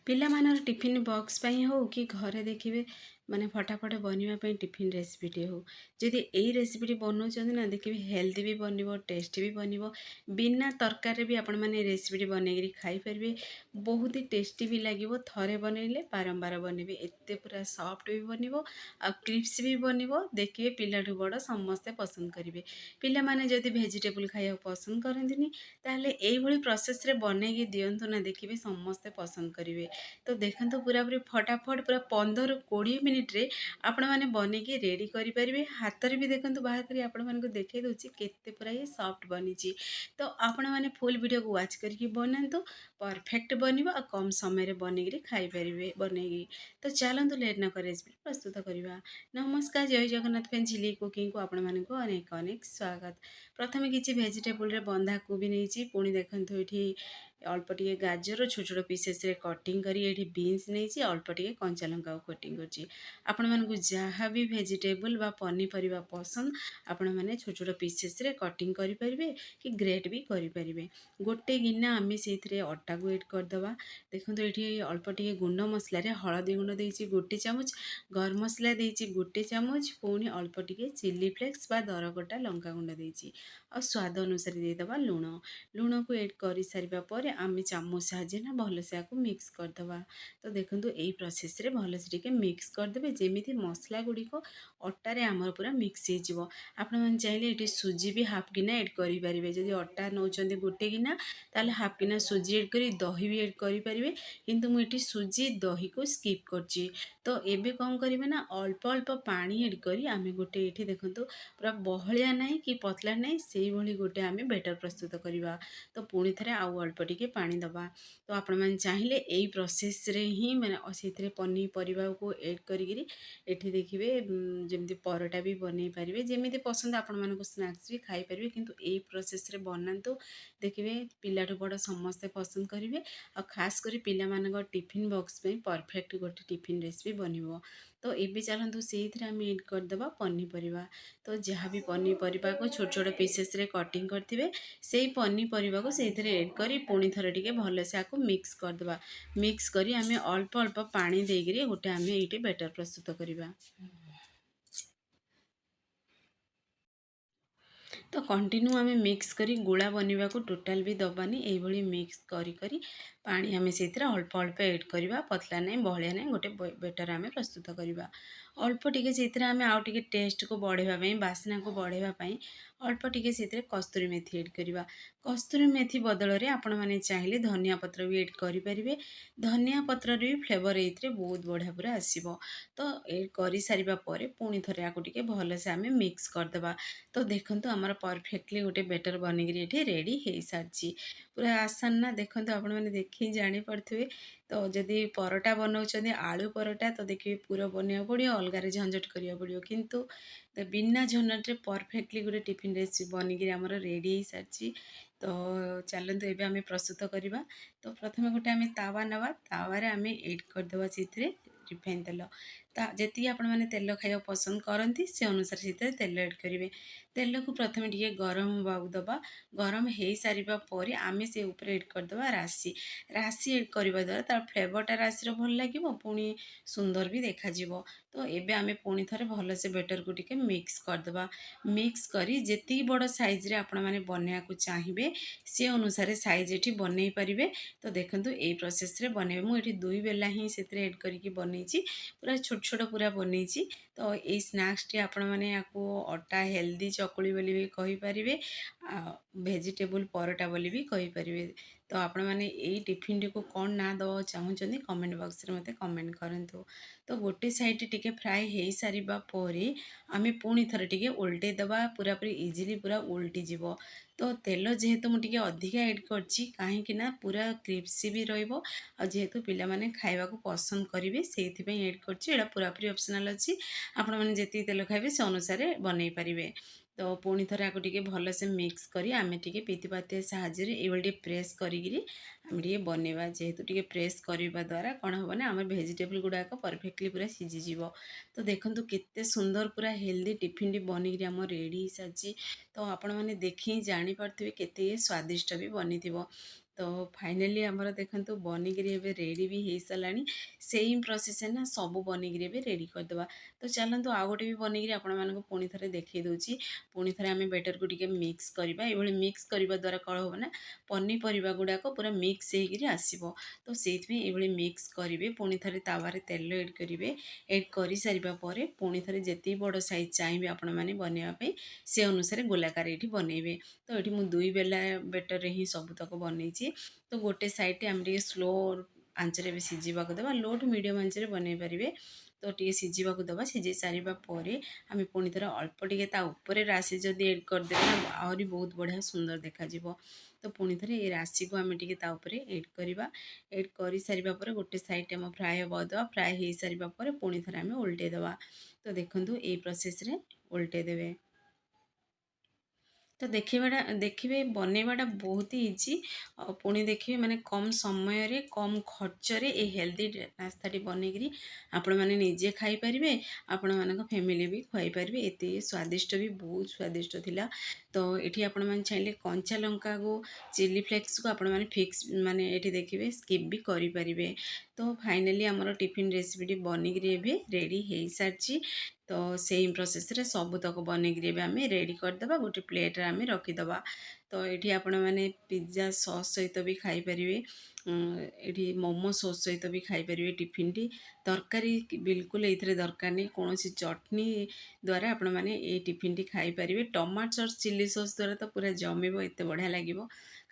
ପିଲାମାନଙ୍କର tiffin box ପାଇଁ ହଉ କି ଘରେ ଦେଖିବେ ମାନେ ଫଟାଫଟ ବନିବା ପାଇଁ ଟିଫିନ୍ ରେସିପିଟି ହଉ, ଯଦି ଏଇ ରେସିପିଟି ବନାଉଛନ୍ତି ନା ଦେଖିବେ ହେଲ୍ଦି ବି ବନିବ, ଟେଷ୍ଟି ବି ବନିବ। ବିନା ତରକାରୀରେ ବି ଆପଣମାନେ ଏ ରେସିପିଟି ବନେଇକିରି ଖାଇପାରିବେ। ବହୁତ ହି ଟେଷ୍ଟି ବି ଲାଗିବ। ଥରେ ବନେଇଲେ ବାରମ୍ବାର ବନେଇବେ। ଏତେ ପୁରା ସଫ୍ଟ ବି ବନିବ ଆଉ କ୍ରିସ୍ପି ବି ବନିବ। ଦେଖିବେ ପିଲାଠୁ ବଡ଼ ସମସ୍ତେ ପସନ୍ଦ କରିବେ। ପିଲାମାନେ ଯଦି ଭେଜିଟେବୁଲ୍ ଖାଇବାକୁ ପସନ୍ଦ କରନ୍ତିନି ତାହେଲେ ଏଇଭଳି ପ୍ରୋସେସ୍ରେ ବନେଇକି ଦିଅନ୍ତୁ ନା, ଦେଖିବେ ସମସ୍ତେ ପସନ୍ଦ କରିବେ। ତ ଦେଖନ୍ତୁ ପୁରାପୁରି ଫଟାଫଟ ପୁରା 15-20 ମିନିଟ୍ରେ ଆପଣମାନେ ବନେଇକି ରେଡ଼ି କରିପାରିବେ। ହାତରେ ବି ଦେଖନ୍ତୁ ବାହାର କରି ଆପଣମାନଙ୍କୁ ଦେଖାଇ ଦେଉଛି କେତେ ପୁରା ଇଏ ସଫ୍ଟ ବନିଛି। ତ ଆପଣମାନେ ଫୁଲ୍ ଭିଡ଼ିଓକୁ ୱାଚ୍ କରିକି ବନାନ୍ତୁ, ପରଫେକ୍ଟ ବନିବ ଆଉ କମ୍ ସମୟରେ ବନେଇକିରି ଖାଇପାରିବେ ବନେଇକି। ତ ଚାଲନ୍ତୁ ଲେଟ୍ ନ କରି ରେସିପି ପ୍ରସ୍ତୁତ କରିବା। ନମସ୍କାର, ଜୟ ଜଗନ୍ନାଥ ଫ୍ରେଣ୍ଡ, ଝିଲି କୁକିଂକୁ ଆପଣମାନଙ୍କୁ ଅନେକ ଅନେକ ସ୍ୱାଗତ। ପ୍ରଥମେ କିଛି ଭେଜିଟେବୁଲ୍ରେ ବନ୍ଧାକୋବି ନେଇଛି, ପୁଣି ଦେଖନ୍ତୁ ଏଠି ଅଳ୍ପ ଟିକେ ଗାଜର ଛୋଟ ଛୋଟ ପିସେସ୍ରେ କଟିଂ କରି, ଏଠି ବିନ୍ସ ନେଇଛି, ଅଳ୍ପ ଟିକେ କଞ୍ଚା ଲଙ୍କାକୁ କଟିଂ କରିଛି। ଆପଣମାନଙ୍କୁ ଯାହା ବି ଭେଜିଟେବୁଲ୍ ବା ପନିପରିବା ପସନ୍ଦ ଆପଣମାନେ ଛୋଟ ଛୋଟ ପିସେସ୍ରେ କଟିଂ କରିପାରିବେ କି ଗ୍ରେଟ୍ ବି କରିପାରିବେ। ଗୋଟେ ଗିନା ଆମେ ସେଇଥିରେ ଅଟାକୁ ଏଡ଼୍ କରିଦେବା। ଦେଖନ୍ତୁ ଏଠି ଅଳ୍ପ ଟିକେ ଗୁଣ୍ଡ ମସଲାରେ ହଳଦୀ ଗୁଣ୍ଡ ଦେଇଛି 1 ଚାମଚ, ଗରମ ମସଲା ଦେଇଛି 1 ଚାମଚ, ପୁଣି ଅଳ୍ପ ଟିକେ ଚିଲି ଫ୍ଲେକ୍ସ ବା ଦରକଟା ଲଙ୍କାଗୁଣ୍ଡ ଦେଇଛି ଆଉ ସ୍ୱାଦ ଅନୁସାରେ ଦେଇଦେବା ଲୁଣ। ଲୁଣକୁ ଏଡ଼୍ କରିସାରିବା ପରେ ଆମେ ଚାମଚ ସାହାଯ୍ୟରେ ନା ଭଲସେ ଆକୁ ମିକ୍ସ କରିଦେବା। ତ ଦେଖନ୍ତୁ ଏଇ ପ୍ରୋସେସ୍ରେ ଭଲସେ ଟିକେ ମିକ୍ସ କରିଦେବେ, ଯେମିତି ମସଲା ଗୁଡ଼ିକ ଅଟାରେ ଆମର ପୁରା ମିକ୍ସ ହେଇଯିବ। ଆପଣମାନେ ଚାହିଁଲେ ଏଠି ସୁଜି ବି ହାଫ୍ ଗିନା ଏଡ଼୍ କରିପାରିବେ। ଯଦି ଅଟା ନେଉଛନ୍ତି 1 ଗିନା ତାହେଲେ ହାଫ୍ ଗିନା ସୁଜି ଏଡ଼୍ କରି ଦହି ବି ଏଡ଼୍ କରିପାରିବେ, କିନ୍ତୁ ମୁଁ ଏଠି ସୁଜି ଦହିକୁ ସ୍କିପ୍ କରିଛି। ତ ଏବେ କ'ଣ କରିବେ ନା ଅଳ୍ପ ଅଳ୍ପ ପାଣି ଏଡ଼୍ କରି ଆମେ ଗୋଟେ ଏଠି ଦେଖନ୍ତୁ ପୁରା ବହଳିଆ ନାହିଁ କି ପତଳା ନାହିଁ, ସେଇଭଳି ଗୋଟେ ଆମେ ବେଟର୍ ପ୍ରସ୍ତୁତ କରିବା। ତ ପୁଣି ଥରେ ଆଉ ଅଳ୍ପ ଟିକେ ପାଣି ଦେବା। ତ ଆପଣମାନେ ଚାହିଁଲେ ଏଇ ପ୍ରୋସେସ୍ରେ ହିଁ ମାନେ ସେଇଥିରେ ପନିପରିବାକୁ ଏଡ଼୍ କରିକିରି ଏଠି ଦେଖିବେ ଯେମିତି ପରଟା ବି ବନେଇ ପାରିବେ, ଯେମିତି ପସନ୍ଦ ଆପଣମାନଙ୍କୁ ସ୍ନାକ୍ସ ବି ଖାଇପାରିବେ। କିନ୍ତୁ ଏଇ ପ୍ରୋସେସ୍ରେ ବନାନ୍ତୁ, ଦେଖିବେ ପିଲାଠୁ ବଡ଼ ସମସ୍ତେ ପସନ୍ଦ କରିବେ ଆଉ ଖାସ୍ କରି ପିଲାମାନଙ୍କ ଟିଫିନ୍ ବକ୍ସ ପାଇଁ ପରଫେକ୍ଟ ଗୋଟେ ଟିଫିନ୍ ରେସିପି ବନିବ। ତ ଏବେ ଚାଲନ୍ତୁ ସେଇଥିରେ ଆମେ ଏଡ଼୍ କରିଦେବା ପନିପରିବା। ତ ଯାହା ବି ପନିପରିବାକୁ ଛୋଟ ଛୋଟ ପିସେସ୍ରେ କଟିଂ କରିଥିବେ ସେଇ ପନିପରିବାକୁ ସେଇଥିରେ ଏଡ଼୍ କରି ପୁଣି ଥରେ ଟିକେ ଭଲସେ ଆକୁ ମିକ୍ସ କରିଦେବା। ମିକ୍ସ କରି ଆମେ ଅଳ୍ପ ଅଳ୍ପ ପାଣି ଦେଇକରି ଗୋଟେ ଆମେ ଏଇଠି ବେଟର୍ ପ୍ରସ୍ତୁତ କରିବା। ତ କଣ୍ଟିନ୍ୟୁ ଆମେ ମିକ୍ସ କରି ଗୁଳା ବନିବାକୁ ଟୋଟାଲ୍ ବି ଦେବାନି, ଏଇଭଳି ମିକ୍ସ କରି କରି ପାଣି ଆମେ ସେଇଥିରେ ଅଳ୍ପ ଅଳ୍ପ ଏଡ଼୍ କରିବା। ପତଳା ନାହିଁ ବହଳିଆ ନାହିଁ, ଗୋଟେ ବେଟର୍ ଆମେ ପ୍ରସ୍ତୁତ କରିବା। ଅଳ୍ପ ଟିକେ ସେଇଥିରେ ଆମେ ଆଉ ଟିକେ ଟେଷ୍ଟକୁ ବଢ଼ାଇବା ପାଇଁ, ବାସ୍ନାକୁ ବଢ଼ାଇବା ପାଇଁ ଅଳ୍ପ ଟିକେ ସେଇଥିରେ କସ୍ତୁରୀ ମେଥି ଏଡ଼୍ କରିବା। କସ୍ତୁରୀ ମେଥି ବଦଳରେ ଆପଣମାନେ ଚାହିଁଲେ ଧନିଆ ପତ୍ର ବି ଏଡ଼୍ କରିପାରିବେ। ଧନିଆ ପତ୍ରରେ ବି ଫ୍ଲେଭର୍ ଏଇଥିରେ ବହୁତ ବଢ଼ିଆ ପୁରା ଆସିବ। ତ ଏଡ଼୍ କରିସାରିବା ପରେ ପୁଣି ଥରେ ଆକୁ ଟିକେ ଭଲସେ ଆମେ ମିକ୍ସ କରିଦେବା। ତ ଦେଖନ୍ତୁ ଆମର ପରଫେକ୍ଟଲି ଗୋଟେ ବେଟର୍ ବନିକିରି ଏଠି ରେଡ଼ି ହେଇସାରିଛି। ପୁରା ଆସାନ ନା, ଦେଖନ୍ତୁ ଆପଣମାନେ ଦେଖିକି ଜାଣିପାରୁଥିବେ। ତ ଯଦି ପରଟା ବନାଉଛନ୍ତି ଆଳୁ ପରଟା ତ ଦେଖିବେ ପୁର ବନେଇବାକୁ ପଡ଼ିବ, ଅଲଗାରେ ଝଞ୍ଝଟ କରିବାକୁ ପଡ଼ିବ, କିନ୍ତୁ ବିନା ଝଞ୍ଝଟରେ ପରଫେକ୍ଟଲି ଗୋଟେ ଟିଫିନ୍ ରେସିପି ବନିକିରି ଆମର ରେଡ଼ି ହେଇସାରିଛି। ତ ଚାଲନ୍ତୁ ଏବେ ଆମେ ପ୍ରସ୍ତୁତ କରିବା। ତ ପ୍ରଥମେ ଗୋଟେ ଆମେ ତାୱା ନେବା, ତାୱାରେ ଆମେ ଏଡ଼୍ କରିଦେବା ସେଇଥିରେ ରିଫାଇନ୍ ତେଲ। ଯେତିକି ଆପଣମାନେ ତେଲ ଖାଇବାକୁ ପସନ୍ଦ କରନ୍ତି ସେ ଅନୁସାରେ ସେଥିରେ ତେଲ ଏଡ଼୍ କରିବେ। ତେଲକୁ ପ୍ରଥମେ ଟିକେ ଗରମ ହେବାକୁ ଦେବା। ଗରମ ହେଇସାରିବା ପରେ ଆମେ ସେ ଉପରେ ଏଡ଼୍ କରିଦେବା ରାଶି। ରାଶି ଏଡ଼୍ କରିବା ଦ୍ୱାରା ତାର ଫ୍ଲେଭରଟା ରାଶିର ଭଲ ଲାଗିବ, ପୁଣି ସୁନ୍ଦର ବି ଦେଖାଯିବ। ତ ଏବେ ଆମେ ପୁଣି ଥରେ ଭଲସେ ବେଟର୍କୁ ଟିକେ ମିକ୍ସ କରିଦେବା। ମିକ୍ସ କରି ଯେତିକି ବଡ଼ ସାଇଜ୍ରେ ଆପଣମାନେ ବନେଇବାକୁ ଚାହିଁବେ ସେ ଅନୁସାରେ ସାଇଜ୍ ଏଠି ବନେଇ ପାରିବେ। ତ ଦେଖନ୍ତୁ ଏଇ ପ୍ରୋସେସ୍ରେ ବନେଇବେ। ମୁଁ ଏଠି 2 ବେଲା ହିଁ ସେଥିରେ ଏଡ଼୍ କରିକି ବନେଇଛି, ପୁରା ଛୋଟ ଛୋଟ ପୁରା ବନେଇଛି। ତ ଏଇ ସ୍ନାକ୍ସଟି ଆପଣମାନେ ୟାକୁ ଅଟା ହେଲ୍ଦି ଚକୁଳି ବୋଲି ବି କହିପାରିବେ, ଭେଜିଟେବୁଲ୍ ପରଟା ବୋଲି ବି କହିପାରିବେ। ତ ଆପଣମାନେ ଏଇ ଟିଫିନ୍ଟିକୁ କ'ଣ ନାଁ ଦେବାକୁ ଚାହୁଁଛନ୍ତି କମେଣ୍ଟ ବକ୍ସରେ ମୋତେ କମେଣ୍ଟ କରନ୍ତୁ। ତ ଗୋଟେ ସାଇଡ଼୍ ଟିକେ ଫ୍ରାଏ ହେଇସାରିବା ପରେ ଆମେ ପୁଣି ଥରେ ଟିକେ ଓଲଟେଇ ଦେବା। ପୁରାପୁରି ଇଜିଲି ପୁରା ଓଲଟିଯିବ। ତ ତେଲ ଯେହେତୁ ମୁଁ ଟିକେ ଅଧିକା ଏଡ଼୍ କରିଛି, କାହିଁକି ନା ପୁରା କ୍ରିସ୍ପି ବି ରହିବ ଆଉ ଯେହେତୁ ପିଲାମାନେ ଖାଇବାକୁ ପସନ୍ଦ କରିବେ ସେଇଥିପାଇଁ ଏଡ଼୍ କରିଛି। ଏଇଟା ପୁରାପୁରି ଅପସନାଲ୍ ଅଛି, ଆପଣମାନେ ଯେତିକି ତେଲ ଖାଇବେ ସେ ଅନୁସାରେ ବନେଇ ପାରିବେ। ତ ପୁଣି ଥରେ ଆକୁ ଟିକେ ଭଲସେ ମିକ୍ସ କରି ଆମେ ଟିକେ ପିତିପାତିଆ ସାହାଯ୍ୟରେ ଏଇଭଳି ଟିକେ ପ୍ରେସ୍ କରିକିରି ଆମେ ଟିକେ ବନେଇବା। ଯେହେତୁ ଟିକେ ପ୍ରେସ୍ କରିବା ଦ୍ୱାରା କ'ଣ ହେବ ନା ଆମର ଭେଜିଟେବୁଲ୍ ଗୁଡ଼ାକ ପରଫେକ୍ଟଲି ପୁରା ସିଝିଯିବ। ତ ଦେଖନ୍ତୁ କେତେ ସୁନ୍ଦର ପୁରା ହେଲ୍ଦି ଟିଫିନ୍ଟି ବନିକିରି ଆମର ରେଡ଼ି ହେଇସାରିଛି। ତ ଆପଣମାନେ ଦେଖି ଜାଣିପାରୁଥିବେ କେତେ ସ୍ୱାଦିଷ୍ଟ ବି ବନିଥିବ। तो फाइनाली आमर देखो बनिकी एवं रेडी भी हो साराणी सेम प्रोसेस ना सब बनिकी भी रेडी करदे। तो चलतु आउ गोटे भी बनिकी आपण पुणी थे देखी दूसरी पुणी थे आम बेटर को टिके मिक्स करवा। ये मिक्स करने द्वारा कौन हम ना पनीपरिया गुड़ाक पूरा मिक्स होकर आसो। तो से ये मिक्स करेंगे पुणी थे तावारे तेल एड करेंगे। एड कर सारापर पुणी थे जिते बड़ साइज चाहिए आपण मैंने बनवाई से अनुसार गोलाकार ये बनइबे। तो ये मुझे दुई बेला बेटर ही सबूतक बनई। तो गोटे साइड आम टे स्लो आंचरे भी सीझा देवा लो टू मीडियम आंचरे बनई पारे। तो टे सीझा देवा सीझे सारापर आम पुणी थे अल्प टे राशि जदि एड करदे आहरी बहुत बढ़िया सुंदर देखा। तो पुणी थे ये राशि को आम टे एड करवा। एड कर सारापर गोटे साइड आम फ्राए होगा फ्राए हो सारापर पुणी थे आम उल्टेदेवा। तो देखो ये प्रोसेस रे उल्टेदेवे। तो देखिए बनवाटा बहुत ही इजी। पुणी देखिए माने कम समय रे कम खर्च रे ये हेल्दी नास्ताटी बनईकरी आपण मैंने निजे खाई पारे आपण मान फैमिली भी खुआई पारे। एत स्वादिष्ट भी बहुत स्वादिष्ट थिला। तो ये आपण मैंने चाहिए कंचा लंका को चिली फ्लेक्स को आपण मैंने फिक्स माने ये देखिए स्किप भी करें। तो फाइनाली आमर टिफिन रेसिपीटी बनिकी रेडी हो सारी। तो सेम प्रोसेस रे सबूतक बनईकरी आम रेडी करदे गोटे प्लेट आम रखीदे। तो ये आपण मैंने पिज्जा सॉस सहित भी खाईपर। ये मोमो सॉस सहित भी खाईपर टिफिन टी। तरकारी बिल्कुल ये दरकार नहीं कौन चटनी द्वारा आपण मैंने ये टिफिन टी खाईपर। टमाटो सॉस चिली सॉस द्वारा तो पूरा जमीब एत बढ़िया लगे।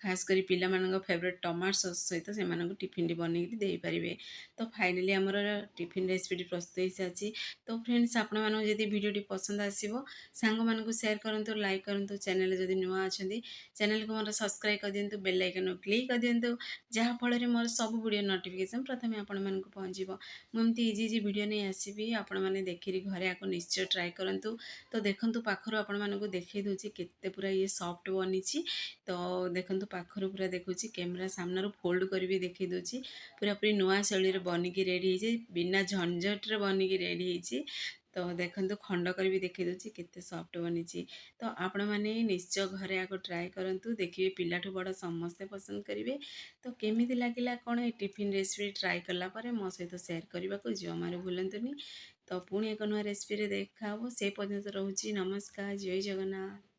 खास करी पिला मानक फेवरेट टमाटो सॉस सहित से टिफिन टी बनईकरी दे पारे। तो फाइनाली आमर टिफिन रेसिपी प्रस्तुत हो सारी। तो फ्रेंड्स आपण मानक जदि वीडियोटी पसंद आसीबो सांग मानकु शेयर करंतु लाइक करंतु चैनल जदि नुआ अछंती चैनल को मोर सब्सक्राइब कर दियंतु बेल आइकन क्लिक कर दियंतु जहाँ फल रे मोर सब वीडियो नोटिफिकेशन प्रथमे आपण मानकु पहुंचीबो। मु एमती इजी इजी वीडियो नहीं आसीबी आपण माने देखिरी घरे आको निश्चय ट्राई करंतु। तो देखंतु पाखरु आपण मानकु देखै दोछि केते पूरा ये सॉफ्ट बनिछि। तो देखंतु पाखरु पूरा देखुछि कैमरा सामने फोल्ड करी भी देखै दोछि पूरा पूरी नुआ शैली रे बनिकी रेडी हे बिना झंझट रे बनिकी रेडी हे। तो देखंतु खंड कर भी देखै दोछि केते सॉफ्ट बनिछि। तो आपण माने निश्चय घरे आको ट्राई करंतु देखिए पिलाठू बड़ समस्ते पसंद करेंगे। तो केमिति लागिला कौन ये टिफिन रेसिपी ट्राई कला परे मो सहित शेयर करने को जमार भूलंतुनि। तो पुणी एक नुआ रेसिपी देखा से पर्यंत रोची नमस्कार जय जगन्नाथ।